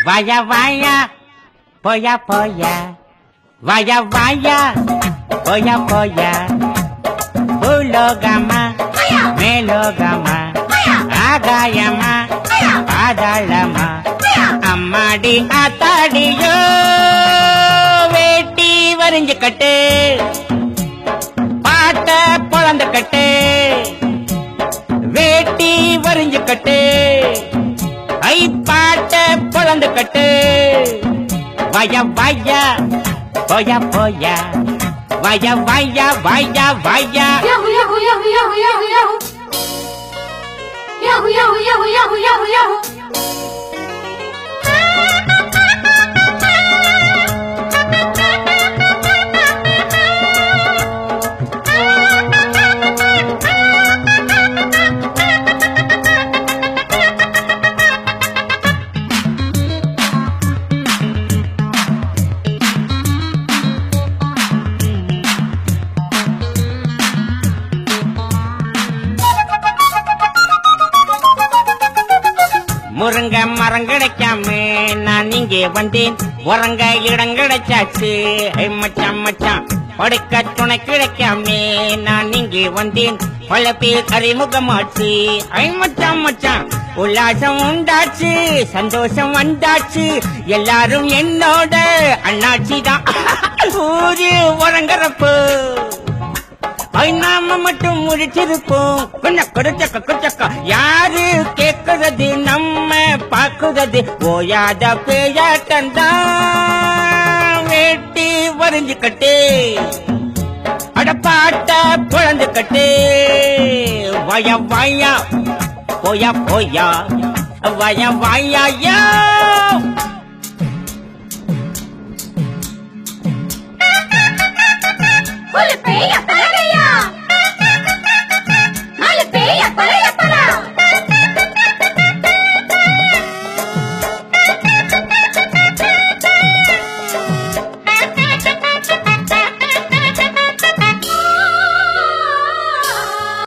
வாயா வாயா போயா போயா வாயா வாயா போயா போயா பூலோகமா மேலோகமா ஆகாயமா பாதாளமா அம்மாடி ஆத்தாடியோ வேட்டி வரிஞ்சு கட்டு பாட்ட பொழந்து கட்டு வேட்டி வரிஞ்சு கட்டு ஐ பாட்ட பொழந்து கட்டு வாயா வாயா போயா போயா வாயா வாயா வாயா வாயா Yahoo yahoo yahoo yahoo yahoo yahoo Yahoo yahoo yahoo yahoo yahoo yahoo முருங்க மரம் கிடைக்காம நான் இங்கே வந்தேன் உறங்க இடம் கிடைச்சாச்சு மச்சான் மச்சான் படுக்க துணை கிடைக்காம நான் இங்கே வந்தேன் பல பேர் அறிமுகமாச்சு மச்சான் மச்சான் உல்லாசம் உண்டாச்சு சந்தோஷம் வந்தாச்சு எல்லாரும் என்னோட அண்ணாச்சி தான் ஊரு உறங்குறப்போ நாம மட்டும் முடிச்சிருப்போம் குச்சக்கா யாரு கேக்குறது நம்ம பாக்குறது ஓயாத பேயாட்டம் வேட்டி வரிஞ்சு கட்டு அடப்பாட்ட குழந்து கட்டு வய வாயா போயா போயா வய வாயா Ole peya